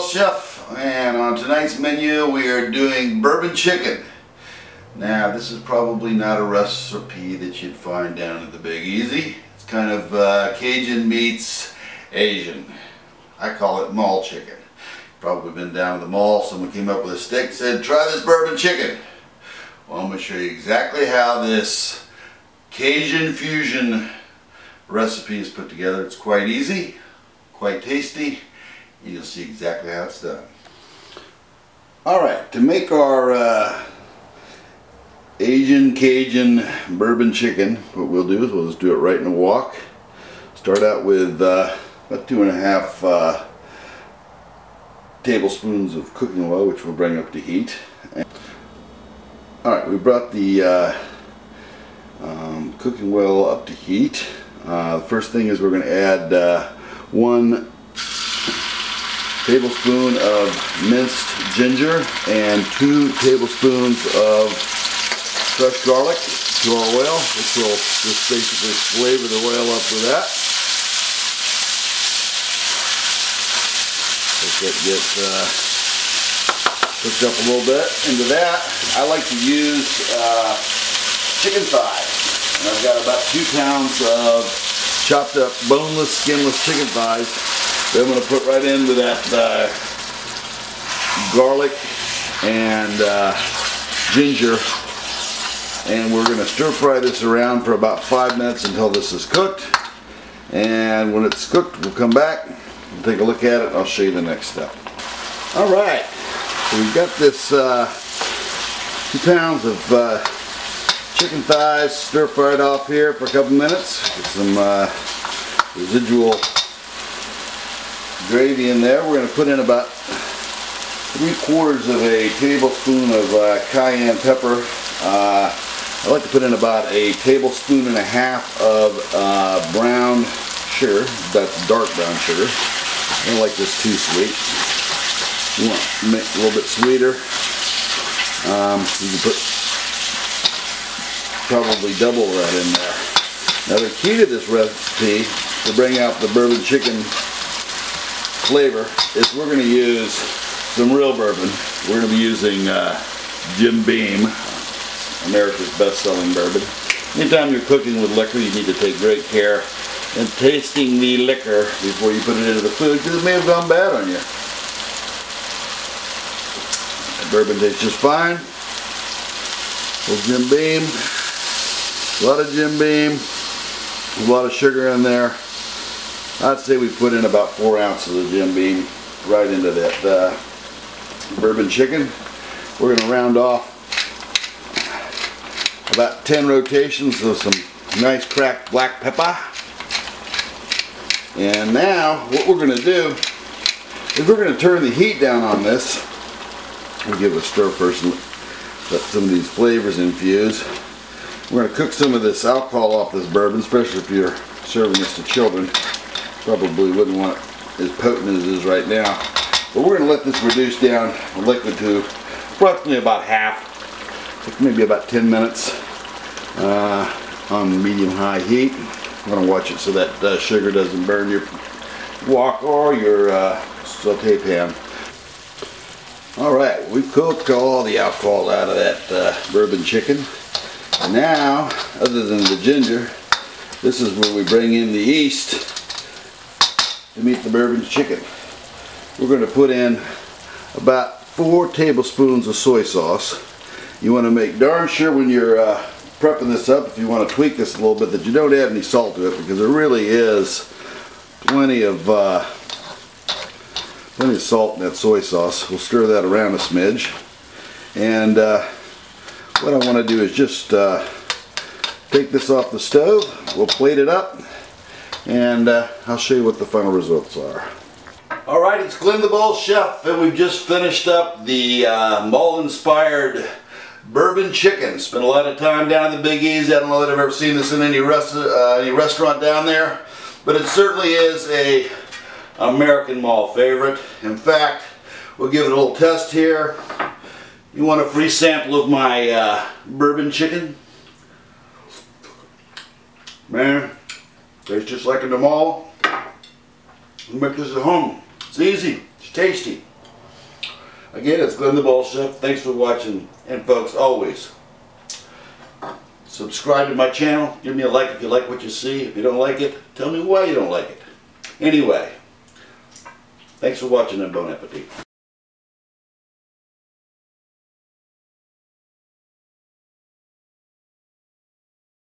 Chef, and on tonight's menu we are doing bourbon chicken. Now this is probably not a recipe that you'd find down at the Big Easy. It's kind of Cajun meets Asian. I call it mall chicken. Probably been down to the mall, someone came up with a stick and said, try this bourbon chicken. Well, I'm going to show you exactly how this Cajun fusion recipe is put together. It's quite easy, quite tasty, and you'll see exactly how it's done. Alright, to make our Asian Cajun bourbon chicken, what we'll do is we'll just do it right in a wok. Start out with about 2.5 tablespoons of cooking oil, which we'll bring up to heat. Alright, we brought the cooking oil up to heat. The first thing is we're going to add 1 tablespoon of minced ginger and 2 tablespoons of fresh garlic to our oil, which will just basically flavor the oil up with that. Let that get cooked up a little bit. Into that, I like to use chicken thighs. And I've got about 2 pounds of chopped up boneless, skinless chicken thighs that I'm going to put right into that garlic and ginger. And we're going to stir fry this around for about 5 minutes until this is cooked. And when it's cooked, we'll come back and take a look at it, and I'll show you the next step. Alright, so we've got this 2 pounds of chicken thighs stir fried off here for a couple minutes. Get some residual gravy in there. We're going to put in about 3/4 of a tablespoon of cayenne pepper. I like to put in about 1.5 tablespoons of brown sugar. That's dark brown sugar. I don't like this too sweet. You want to make it a little bit sweeter. You can put probably double that in there. Now the key to this recipe to bring out the bourbon chicken flavor is we're going to use some real bourbon. We're going to be using Jim Beam, America's best-selling bourbon. Anytime you're cooking with liquor, you need to take great care in tasting the liquor before you put it into the food, because it may have gone bad on you. That bourbon tastes just fine. Little Jim Beam. A lot of Jim Beam. A lot of sugar in there. I'd say we put in about 4 ounces of Jim Beam right into that bourbon chicken. We're going to round off about 10 rotations of some nice cracked black pepper. And now what we're going to do is we're going to turn the heat down on this. We'll give it a stir first and let some of these flavors infuse. We're going to cook some of this alcohol off this bourbon, especially if you're serving this to children. Probably wouldn't want it as potent as it is right now. But we're going to let this reduce down the liquid to approximately about half, maybe about 10 minutes on medium-high heat. I'm going to watch it so that sugar doesn't burn your wok or your saute pan. Alright, we've cooked all the alcohol out of that bourbon chicken. And now, other than the ginger, this is where we bring in the yeast to meet the bourbon chicken. We're going to put in about 4 tablespoons of soy sauce. You want to make darn sure when you're prepping this up, if you want to tweak this a little bit, that you don't add any salt to it, because there really is plenty of salt in that soy sauce. We'll stir that around a smidge. And what I want to do is just take this off the stove. We'll plate it up, and I'll show you what the final results are. Alright, it's Glenn the Bold Chef, and we've just finished up the mall-inspired bourbon chicken. Spent a lot of time down at the Big Easy. I don't know that I've ever seen this in any restaurant down there, but it certainly is a American Mall favorite. In fact, we'll give it a little test here. You want a free sample of my bourbon chicken? Man, tastes just like in the mall. You make this at home. It's easy. It's tasty. Again, it's Glenn the Bowl Chef. Thanks for watching. And folks, always subscribe to my channel. Give me a like if you like what you see. If you don't like it, tell me why you don't like it. Anyway, thanks for watching and bon appetit.